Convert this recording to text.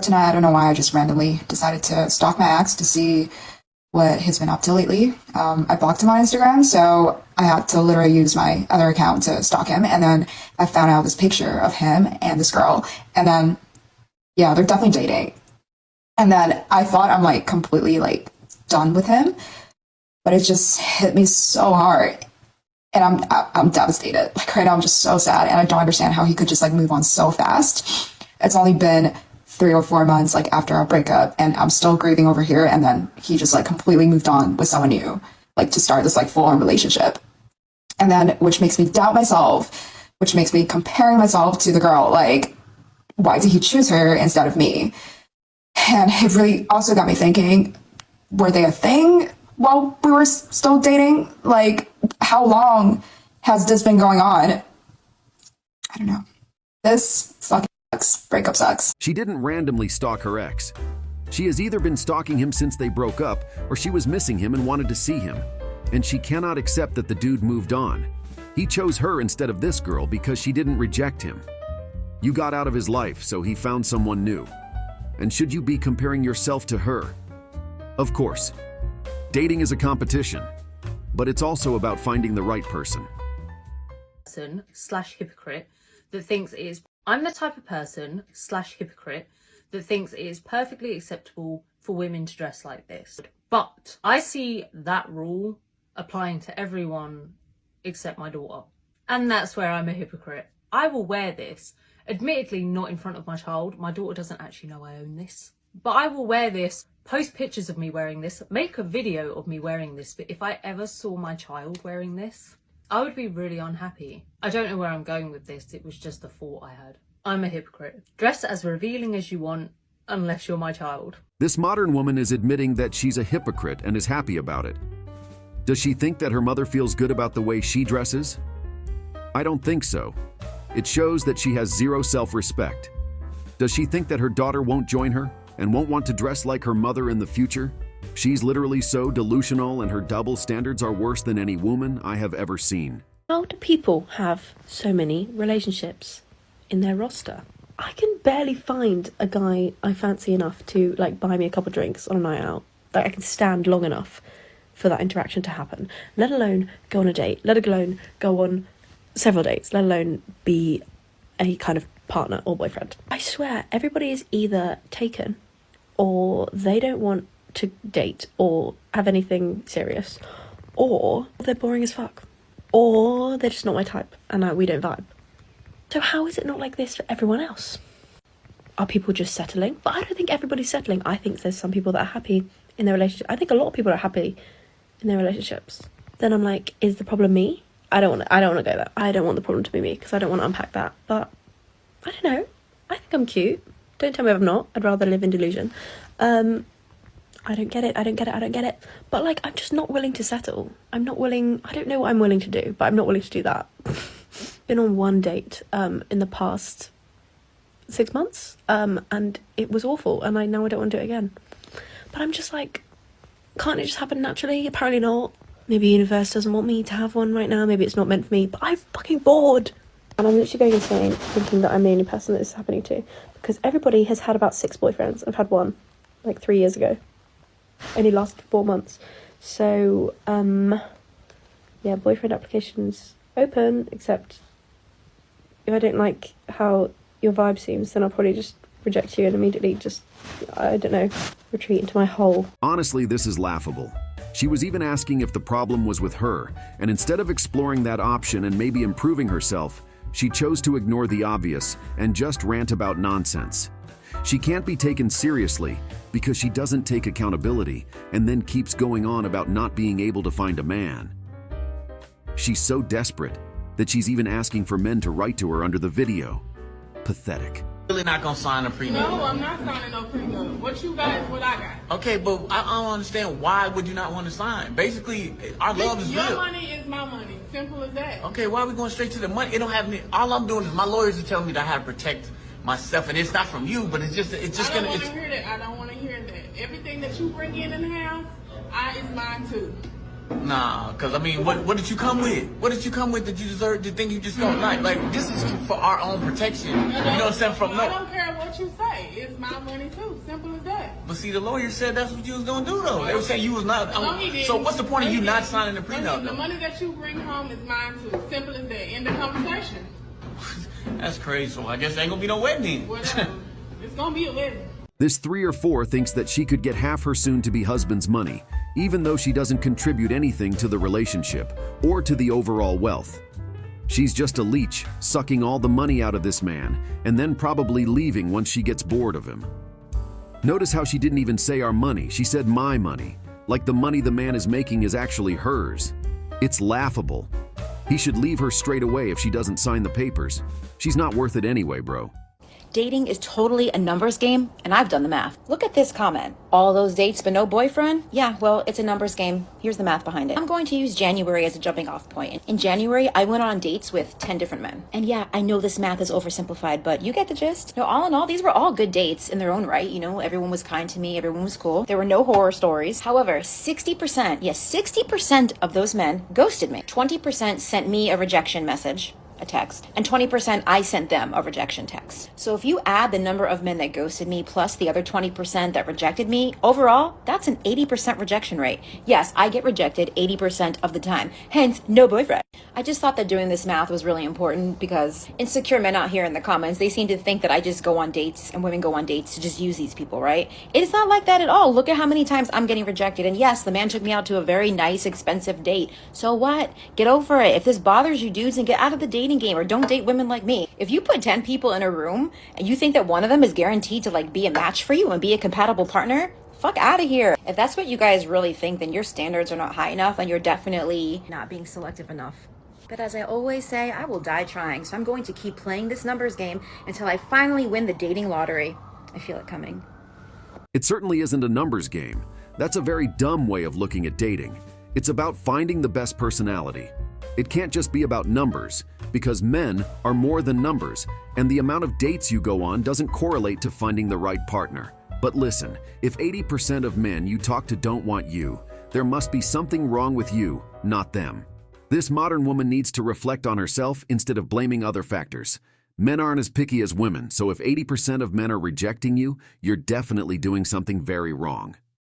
Tonight, I don't know why I just randomly decided to stalk my ex to see what he's been up to lately. I blocked him on Instagram, so I had to literally use my other account to stalk him. And then I found out this picture of him and this girl. And then, yeah, they're definitely dating. And then I thought I'm like completely like done with him, but it just hit me so hard. And I'm devastated. Like right now, I'm just so sad, and I don't understand how he could just like move on so fast. It's only been 3 or 4 months like after our breakup, and I'm still grieving over here. And then he just like completely moved on with someone new, like to start this like full-on relationship. And then, which makes me doubt myself, which makes me comparing myself to the girl. Like, why did he choose her instead of me? And it really also got me thinking, were they a thing while we were still dating? Like, how long has this been going on? I don't know. This fucking sucks. Breakup sucks. She didn't randomly stalk her ex. She has either been stalking him since they broke up, or she was missing him and wanted to see him. And she cannot accept that the dude moved on. He chose her instead of this girl because she didn't reject him. You got out of his life, so he found someone new. And should you be comparing yourself to her? Of course. Dating is a competition, but it's also about finding the right person. Hypocrite that thinks it is. I'm the type of person hypocrite that thinks it is perfectly acceptable for women to dress like this. But I see that rule applying to everyone except my daughter. And that's where I'm a hypocrite. I will wear this, admittedly not in front of my child. My daughter doesn't actually know I own this. But I will wear this, post pictures of me wearing this, make a video of me wearing this. But if I ever saw my child wearing this, I would be really unhappy. I don't know where I'm going with this. It was just a thought I had. I'm a hypocrite. Dress as revealing as you want, unless you're my child. This modern woman is admitting that she's a hypocrite and is happy about it. Does she think that her mother feels good about the way she dresses? I don't think so. It shows that she has zero self-respect. Does she think that her daughter won't join her and won't want to dress like her mother in the future? She's literally so delusional, and her double standards are worse than any woman I have ever seen. How do people have so many relationships in their roster? I can barely find a guy I fancy enough to like buy me a couple of drinks on a night out. Like I can stand long enough for that interaction to happen, let alone go on a date, let alone go on several dates, let alone be a kind of partner or boyfriend. I swear everybody is either taken or they don't want to date or have anything serious, or they're boring as fuck, or they're just not my type and we don't vibe. So how is it not like this for everyone else? Are people just settling? But I don't think everybody's settling. I think there's some people that are happy in their relationship. I think a lot of people are happy in their relationships. Then I'm like, is the problem me? I don't want to go there. I don't want the problem to be me because I don't want to unpack that. But I don't know. I think I'm cute. Don't tell me if I'm not. I'd rather live in delusion. I don't get it. But like, I'm just not willing to settle. I'm not willing. I don't know what I'm willing to do, but I'm not willing to do that. Been on one date in the past 6 months, and it was awful, and I don't want to do it again. But I'm just like, can't it just happen naturally? Apparently not. Maybe the universe doesn't want me to have one right now. Maybe it's not meant for me, but I'm fucking bored. And I'm literally going insane thinking that I'm the only person that this is happening to, because everybody has had about 6 boyfriends. I've had one like 3 years ago. Only lasted 4 months. So yeah, boyfriend applications open, except if I don't like how your vibe seems, then I'll probably just reject you and immediately just, I don't know, retreat into my hole. Honestly, this is laughable. She was even asking if the problem was with her, and instead of exploring that option and maybe improving herself, she chose to ignore the obvious and just rant about nonsense. She can't be taken seriously because she doesn't take accountability and then keeps going on about not being able to find a man. She's so desperate that she's even asking for men to write to her under the video. Pathetic. Really not gonna sign a prenup? No, I'm not signing no prenup. What you got is what I got. Okay, but I don't understand, why would you not want to sign? Basically, our love is Your real. money is my money. Simple as that. Okay, why are we going straight to the money? It don't have any. All I'm doing is my lawyers are telling me that I have to protect myself, and it's not from you, but it's just I don't want to hear that. I don't want to hear that. Everything that you bring in the house, is mine too. Nah, cause I mean, what did you come with? What did you come with that you deserve to think you just don't like? Like, this is for our own protection. You know what I'm saying? I don't care what you say. It's my money too. Simple as that. But see, the lawyer said that's what you was gonna do, though. They were saying you was not. No, he didn't. So what's the point No, of he you not didn't. signing the prenup? The money that you bring home is mine too. Simple as that. End of conversation. That's crazy. So I guess there ain't gonna be no wedding. Whatever. It's gonna be a wedding. This 3 or 4 thinks that she could get half her soon-to-be husband's money, even though she doesn't contribute anything to the relationship or to the overall wealth. She's just a leech, sucking all the money out of this man, and then probably leaving once she gets bored of him. Notice how she didn't even say our money, she said my money, like the money the man is making is actually hers. It's laughable. He should leave her straight away if she doesn't sign the papers. She's not worth it anyway, bro. Dating is totally a numbers game, and I've done the math. Look at this comment. All those dates but no boyfriend? Yeah, well, it's a numbers game. Here's the math behind it. I'm going to use January as a jumping off point. In January, I went on dates with 10 different men. And yeah, I know this math is oversimplified, but you get the gist. No, all in all, these were all good dates in their own right. You know, everyone was kind to me, everyone was cool. There were no horror stories. However, 60%, yes, 60% of those men ghosted me. 20% sent me a rejection message, a text, and 20% I sent them a rejection text. So if you add the number of men that ghosted me plus the other 20% that rejected me, overall, that's an 80% rejection rate. Yes, I get rejected 80% of the time, hence no boyfriend. I just thought that doing this math was really important because insecure men out here in the comments, they seem to think that I just go on dates and women go on dates to just use these people, right? It's not like that at all. Look at how many times I'm getting rejected. And yes, the man took me out to a very nice, expensive date. So what? Get over it. If this bothers you dudes, then get out of the dating game or don't date women like me. If you put 10 people in a room and you think that one of them is guaranteed to like be a match for you and be a compatible partner, fuck out of here. If that's what you guys really think, then your standards are not high enough and you're definitely not being selective enough. But as I always say, I will die trying. So I'm going to keep playing this numbers game until I finally win the dating lottery. I feel it coming. It certainly isn't a numbers game. That's a very dumb way of looking at dating. It's about finding the best personality. It can't just be about numbers, because men are more than numbers, and the amount of dates you go on doesn't correlate to finding the right partner. But listen, if 80% of men you talk to don't want you, there must be something wrong with you, not them. This modern woman needs to reflect on herself instead of blaming other factors. Men aren't as picky as women, so if 80% of men are rejecting you, you're definitely doing something very wrong.